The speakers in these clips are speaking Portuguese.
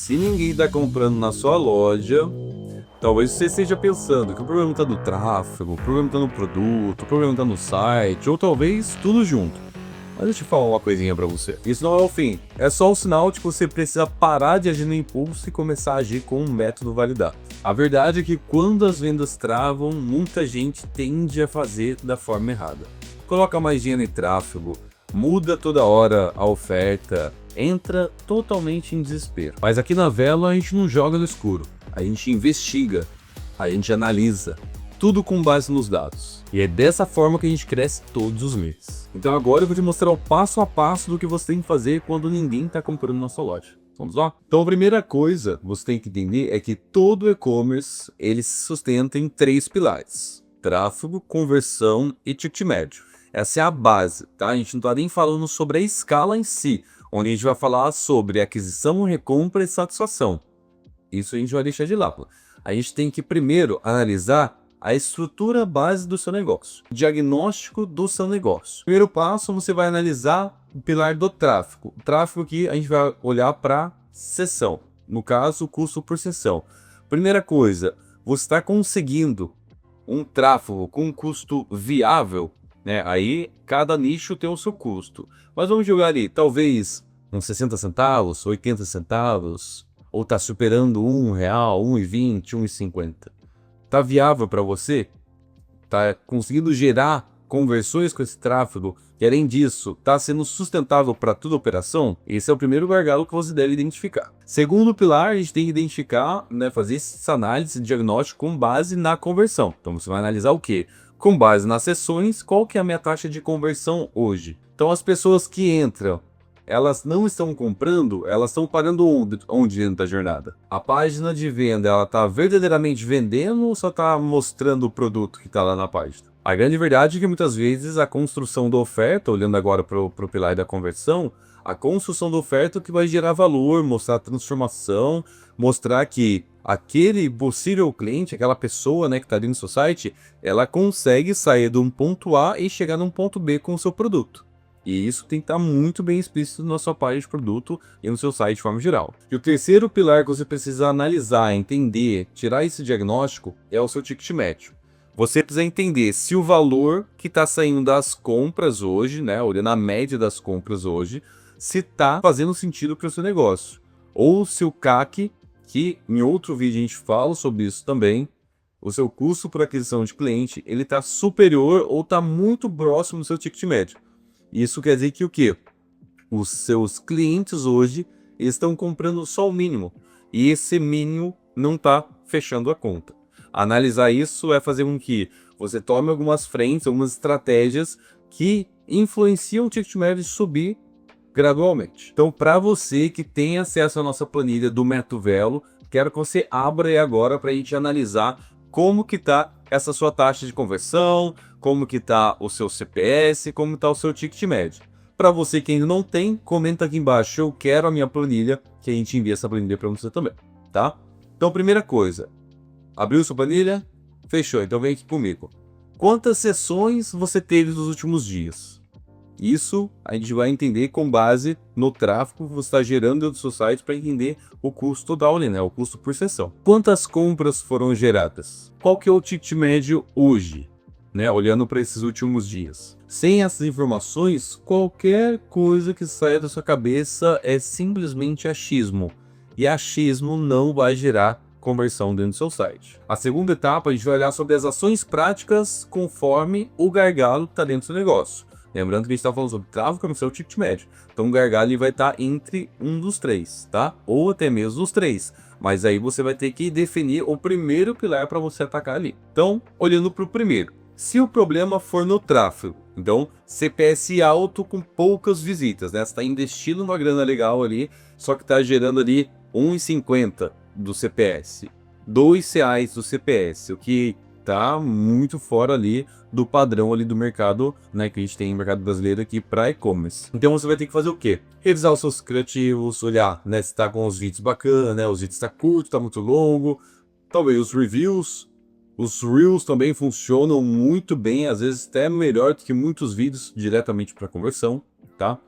Se ninguém está comprando na sua loja, talvez você esteja pensando que o problema está no tráfego, o problema está no produto, o problema está no site, ou talvez tudo junto. Mas deixa eu falar uma coisinha pra você. Isso não é o fim. É só o sinal de que você precisa parar de agir no impulso e começar a agir com um método validado. A verdade é que quando as vendas travam, muita gente tende a fazer da forma errada. Coloca mais dinheiro em tráfego, muda toda hora a oferta, entra totalmente em desespero. Mas aqui na Velo a gente não joga no escuro. A gente investiga, a gente analisa. Tudo com base nos dados. E é dessa forma que a gente cresce todos os meses. Então agora eu vou te mostrar o passo a passo do que você tem que fazer quando ninguém está comprando na sua loja. Vamos lá? Então a primeira coisa que você tem que entender é que todo e-commerce ele se sustenta em 3 pilares: tráfego, conversão e ticket médio. Essa é a base, tá? A gente não está nem falando sobre a escala em si, onde a gente vai falar sobre aquisição, recompra e satisfação. Isso a gente vai deixar de lado. A gente tem que primeiro analisar a estrutura base do seu negócio, o diagnóstico do seu negócio. Primeiro passo, você vai analisar o pilar do tráfego. O tráfego aqui a gente vai olhar para sessão, no caso, o custo por sessão. Primeira coisa, você está conseguindo um tráfego com um custo viável, né? Aí cada nicho tem o seu custo. Mas vamos jogar ali, talvez uns 60 centavos, 80 centavos, ou está superando R$1, R$1,20, R$1,50. Tá viável para você? Tá conseguindo gerar conversões com esse tráfego? E além disso, tá sendo sustentável para toda a operação? Esse é o primeiro gargalo que você deve identificar. Segundo pilar, a gente tem que identificar, né, fazer essa análise de diagnóstico com base na conversão. Então você vai analisar o quê? Com base nas sessões, qual que é a minha taxa de conversão hoje? Então as pessoas que entram, elas não estão comprando, elas estão parando onde dentro da jornada? A página de venda, ela está verdadeiramente vendendo ou só está mostrando o produto que está lá na página? A grande verdade é que muitas vezes a construção da oferta, olhando agora para o pilar da conversão, a construção da oferta é o que vai gerar valor, mostrar transformação, mostrar que aquele possível cliente, aquela pessoa, né, que está ali no seu site, ela consegue sair de um ponto A e chegar num ponto B com o seu produto. E isso tem que estar muito bem explícito na sua página de produto e no seu site de forma geral. E o terceiro pilar que você precisa analisar, entender, tirar esse diagnóstico é o seu ticket médio. Você precisa entender se o valor que está saindo das compras hoje, né, olhando a média das compras hoje, se está fazendo sentido para o seu negócio. Ou se o CAC, que em outro vídeo a gente fala sobre isso também, o seu custo por aquisição de cliente, ele está superior ou está muito próximo do seu ticket médio. Isso quer dizer que o quê? Os seus clientes hoje estão comprando só o mínimo. E esse mínimo não está fechando a conta. Analisar isso é fazer com que você tome algumas frentes, algumas estratégias que influenciam o ticket médio subir gradualmente. Então, para você que tem acesso à nossa planilha do Método Velo, quero que você abra aí agora para a gente analisar como que está essa sua taxa de conversão, como que está o seu CPS, como está o seu ticket médio. Para você que ainda não tem, comenta aqui embaixo, eu quero a minha planilha, que a gente envia essa planilha para você também, tá? Então, primeira coisa, abriu sua planilha? Fechou, então vem aqui comigo. Quantas sessões você teve nos últimos dias? Isso a gente vai entender com base no tráfego que você está gerando dentro do seu site para entender o custo total, né? O custo por sessão. Quantas compras foram geradas? Qual que é o ticket médio hoje, né? Olhando para esses últimos dias. Sem essas informações, qualquer coisa que saia da sua cabeça é simplesmente achismo. E achismo não vai gerar conversão dentro do seu site. A segunda etapa, a gente vai olhar sobre as ações práticas conforme o gargalo que está dentro do seu negócio. Lembrando que a gente está falando sobre tráfego no seu ticket médio. Então o gargalo vai estar entre um dos três, tá? Ou até mesmo os três. Mas aí você vai ter que definir o primeiro pilar para você atacar ali. Então, olhando para o primeiro. Se o problema for no tráfego, então CPS alto com poucas visitas, né? Você está investindo uma grana legal ali, só que está gerando ali R$1,50 do CPS, R$2 do CPS, o que tá muito fora ali do padrão ali do mercado, né, que a gente tem no mercado brasileiro aqui para e-commerce. Então você vai ter que fazer o quê? Revisar os seus criativos, olhar, né, se tá com os vídeos bacanas, né, os vídeos tá curto, tá muito longo, talvez os reviews, os reels também funcionam muito bem, às vezes até melhor do que muitos vídeos diretamente para conversão, tá?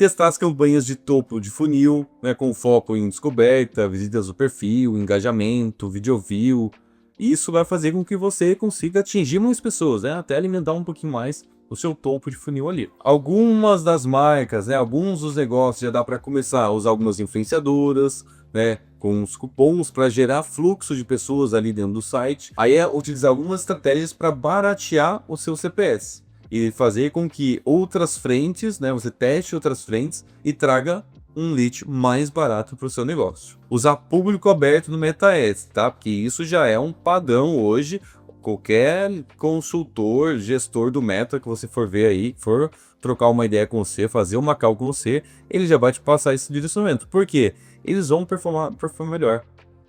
testar as campanhas de topo de funil, né, com foco em descoberta, visitas do perfil, engajamento, video view. Isso vai fazer com que você consiga atingir mais pessoas, né, até alimentar um pouquinho mais o seu topo de funil ali. Algumas das marcas, né, alguns dos negócios já dá para começar a usar algumas influenciadoras, né, com os cupons para gerar fluxo de pessoas ali dentro do site. Aí é utilizar algumas estratégias para baratear o seu CPS e fazer com que outras frentes, né, você teste outras frentes e traga um lead mais barato para o seu negócio. Usar público aberto no MetaAds, tá? Porque isso já é um padrão hoje. Qualquer consultor, gestor do Meta que você for ver aí, for trocar uma ideia com você, fazer uma call com você, ele já vai te passar esse direcionamento. Por quê? Eles vão performar melhor,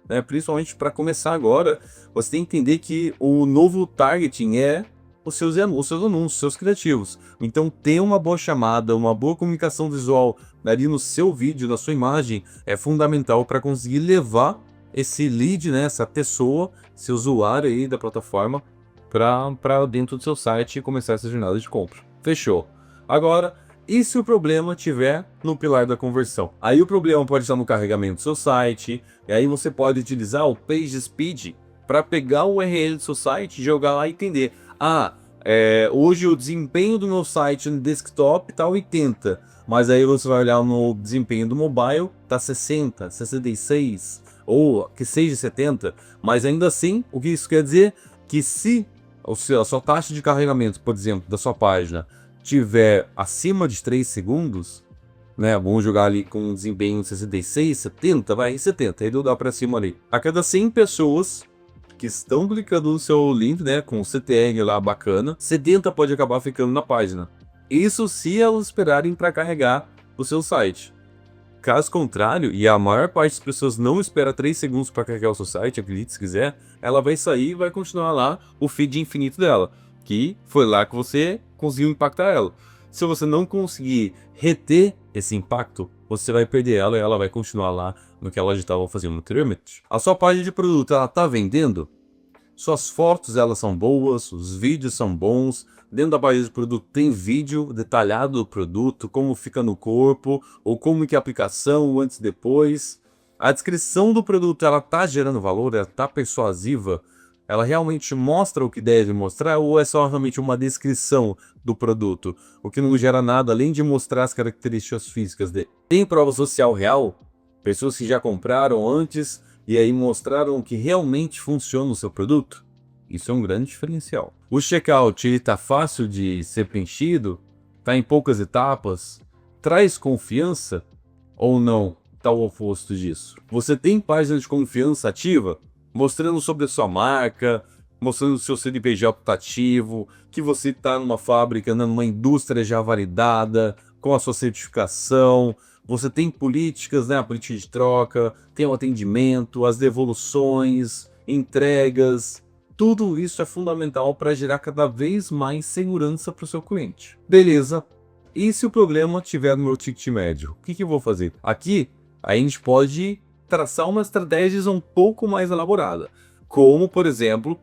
né? Principalmente para começar agora, você tem que entender que o novo targeting é os seus anúncios, seus criativos. Então, ter uma boa chamada, uma boa comunicação visual ali no seu vídeo, na sua imagem, é fundamental para conseguir levar esse lead, né, essa pessoa, esse usuário aí da plataforma, para dentro do seu site e começar essa jornada de compra. Fechou. Agora, e se o problema tiver no pilar da conversão? Aí o problema pode estar no carregamento do seu site, e aí você pode utilizar o PageSpeed para pegar o URL do seu site, jogar lá e entender. Hoje o desempenho do meu site no desktop tá 80, mas aí você vai olhar no desempenho do mobile, tá 60, 66, ou que seja 70, mas ainda assim, o que isso quer dizer? Que se a sua taxa de carregamento, por exemplo, da sua página tiver acima de 3 segundos, né, vamos jogar ali com um desempenho de 66, 70, vai, 70, aí dá para cima ali. A cada 100 pessoas que estão clicando no seu link, né, com o CTR lá bacana, 70 pode acabar ficando na página. Isso se elas esperarem para carregar o seu site. Caso contrário, e a maior parte das pessoas não espera 3 segundos para carregar o seu site, acredite se quiser, ela vai sair e vai continuar lá o feed infinito dela, que foi lá que você conseguiu impactar ela. Se você não conseguir reter esse impacto, você vai perder ela e ela vai continuar lá no que ela já estava fazendo anteriormente. A sua página de produto, ela está vendendo? Suas fotos, elas são boas, os vídeos são bons. Dentro da página de produto tem vídeo detalhado do produto, como fica no corpo, ou como que é a aplicação, antes e depois. A descrição do produto, ela está gerando valor, ela está persuasiva, ela realmente mostra o que deve mostrar, ou é só realmente uma descrição do produto, o que não gera nada além de mostrar as características físicas dele. Tem prova social real? Pessoas que já compraram antes e aí mostraram que realmente funciona o seu produto? Isso é um grande diferencial. O checkout, ele tá fácil de ser preenchido? Tá em poucas etapas? Traz confiança? Ou não? Tá o oposto disso. Você tem página de confiança ativa? Mostrando sobre a sua marca, mostrando o seu CNPJ ativo, que você está numa fábrica, numa indústria já validada, com a sua certificação. Você tem políticas, né? A política de troca, tem o atendimento, as devoluções, entregas. Tudo isso é fundamental para gerar cada vez mais segurança para o seu cliente. Beleza. E se o problema estiver no meu ticket médio? O que eu vou fazer? Aqui, a gente pode traçar uma estratégia um pouco mais elaborada. Como, por exemplo,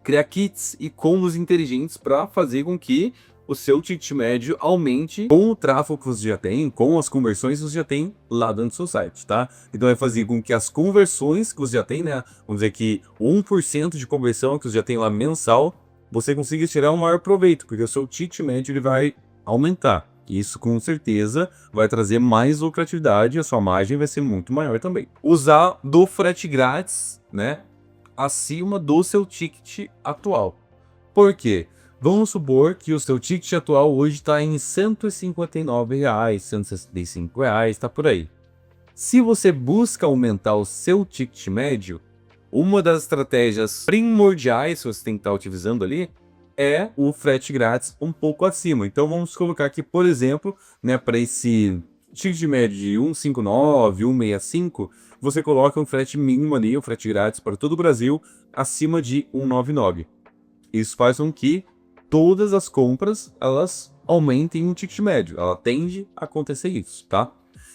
criar kits e combos inteligentes para fazer com que o seu ticket médio aumente com o tráfego que você já tem, com as conversões que você já tem lá dentro do seu site, tá? Então vai fazer com que as conversões que você já tem, né? Vamos dizer que 1% de conversão que você já tem lá mensal, você consiga tirar um maior proveito, porque o seu ticket médio ele vai aumentar. Isso com certeza vai trazer mais lucratividade e a sua margem vai ser muito maior também. Usar do frete grátis, né? Acima do seu ticket atual. Por quê? Vamos supor que o seu ticket atual hoje está em R$ 159, R$ 165, está por aí. Se você busca aumentar o seu ticket médio, uma das estratégias primordiais que você tem que estar utilizando ali é o frete grátis um pouco acima. Então vamos colocar aqui, por exemplo, né, para esse ticket médio de 159, 165, você coloca um frete mínimo ali, o frete grátis para todo o Brasil, acima de 199. Isso faz com que todas as compras, elas aumentem o ticket médio. Ela tende a acontecer isso, tá?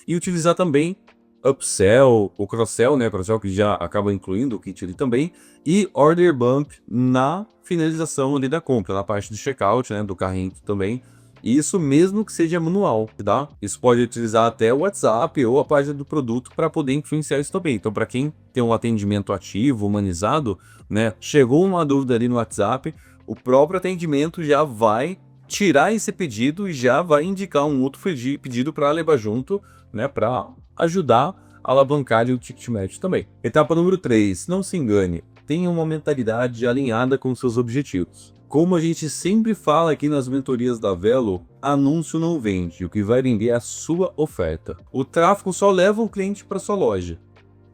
E utilizar também upsell, o cross-sell, né? Cross-sell que já acaba incluindo o kit ali também. E order bump na finalização ali da compra, na parte do checkout, né? Do carrinho também. Isso mesmo que seja manual, tá? Isso pode utilizar até o WhatsApp ou a página do produto para poder influenciar isso também. Então, para quem tem um atendimento ativo, humanizado, né? Chegou uma dúvida ali no WhatsApp, o próprio atendimento já vai tirar esse pedido e já vai indicar um outro pedido para levar junto, né? Para ajudar a alavancar o ticket médio também. Etapa número 3, não se engane, tenha uma mentalidade alinhada com seus objetivos. Como a gente sempre fala aqui nas mentorias da Velo, anúncio não vende, o que vai vender é a sua oferta. O tráfego só leva o cliente para sua loja.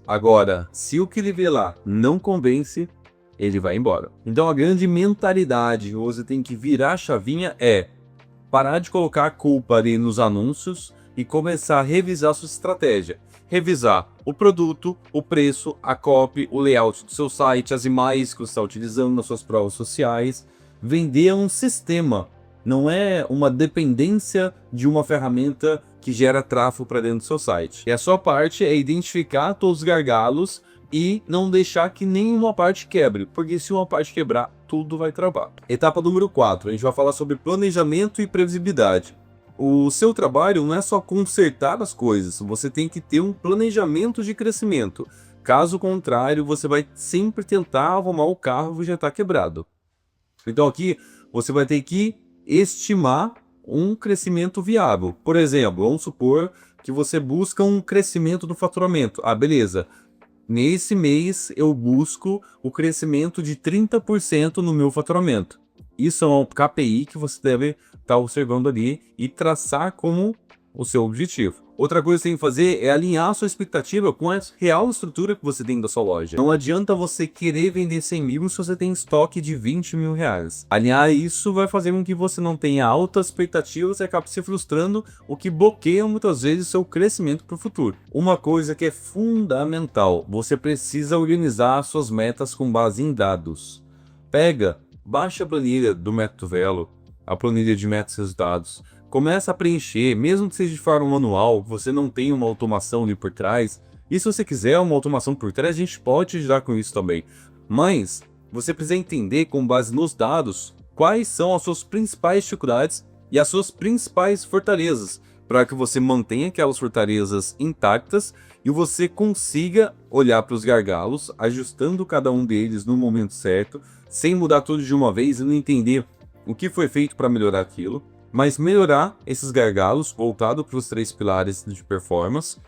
Agora, se o que ele vê lá não convence, ele vai embora. Então a grande mentalidade que você tem que virar a chavinha é parar de colocar a culpa ali nos anúncios e começar a revisar a sua estratégia. Revisar o produto, o preço, a copy, o layout do seu site, as imagens que você está utilizando nas suas provas sociais. Vender é um sistema, não é uma dependência de uma ferramenta que gera tráfego para dentro do seu site. E a sua parte é identificar todos os gargalos e não deixar que nenhuma parte quebre, porque se uma parte quebrar, tudo vai travar. Etapa número 4, a gente vai falar sobre planejamento e previsibilidade. O seu trabalho não é só consertar as coisas, você tem que ter um planejamento de crescimento. Caso contrário, você vai sempre tentar arrumar o carro e já está quebrado. Então aqui você vai ter que estimar um crescimento viável. Por exemplo, vamos supor que você busca um crescimento do faturamento. Ah, beleza. Nesse mês eu busco o crescimento de 30% no meu faturamento. Isso é um KPI que você deve estar observando ali e traçar como o seu objetivo. Outra coisa que você tem que fazer é alinhar a sua expectativa com a real estrutura que você tem da sua loja. Não adianta você querer vender 100 mil se você tem estoque de 20 mil reais. Alinhar isso vai fazer com que você não tenha altas expectativas e acabe se frustrando, o que bloqueia muitas vezes o seu crescimento para o futuro. Uma coisa que é fundamental, você precisa organizar suas metas com base em dados. Baixa a planilha do Método Velo, a planilha de metas e resultados. Começa a preencher, mesmo que seja de forma manual, você não tem uma automação ali por trás. E se você quiser uma automação por trás, a gente pode te ajudar com isso também. Mas você precisa entender, com base nos dados, quais são as suas principais dificuldades e as suas principais fortalezas, para que você mantenha aquelas fortalezas intactas e você consiga olhar para os gargalos, ajustando cada um deles no momento certo, sem mudar tudo de uma vez e não entender o que foi feito para melhorar aquilo, mas melhorar esses gargalos voltado para os 3 pilares de performance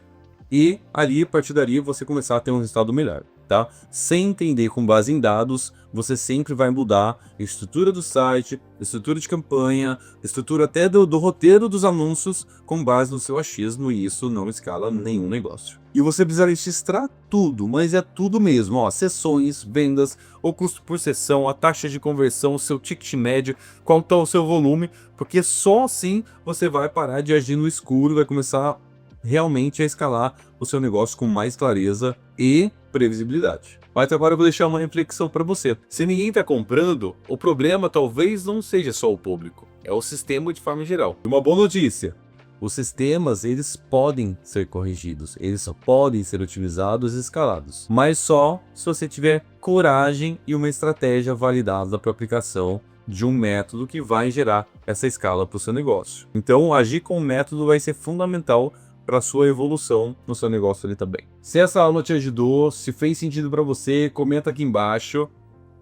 e ali, a partir dali, você começar a ter um resultado melhor, tá? Sem entender com base em dados, você sempre vai mudar a estrutura do site, a estrutura de campanha, a estrutura até do roteiro dos anúncios com base no seu achismo, e isso não escala nenhum negócio. E você precisa registrar tudo, mas é tudo mesmo, ó, sessões, vendas, o custo por sessão, a taxa de conversão, o seu ticket médio, qual está o seu volume, porque só assim você vai parar de agir no escuro, vai começar realmente a escalar o seu negócio com mais clareza e previsibilidade. Mas agora eu vou deixar uma reflexão para você. Se ninguém está comprando, o problema talvez não seja só o público, é o sistema de forma geral. E uma boa notícia: os sistemas, eles podem ser corrigidos, eles só podem ser utilizados e escalados, mas só se você tiver coragem e uma estratégia validada para aplicação de um método que vai gerar essa escala para o seu negócio. Então, agir com o método vai ser fundamental para sua evolução no seu negócio ali também. Se essa aula te ajudou, se fez sentido para você, comenta aqui embaixo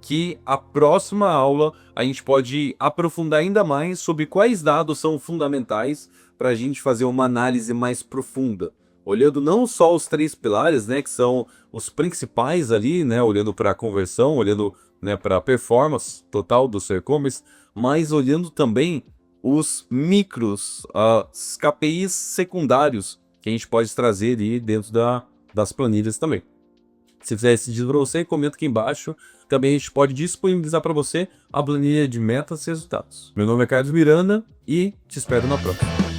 que a próxima aula a gente pode aprofundar ainda mais sobre quais dados são fundamentais para a gente fazer uma análise mais profunda, olhando não só os 3 pilares, né, que são os principais ali, né, olhando para a conversão, olhando, né, para a performance total do seu e-commerce, mas olhando também os micros, os KPIs secundários que a gente pode trazer ali dentro das planilhas também. Se fizer sentido para você, comenta aqui embaixo. Também a gente pode disponibilizar para você a planilha de metas e resultados. Meu nome é Carlos Miranda e te espero na próxima.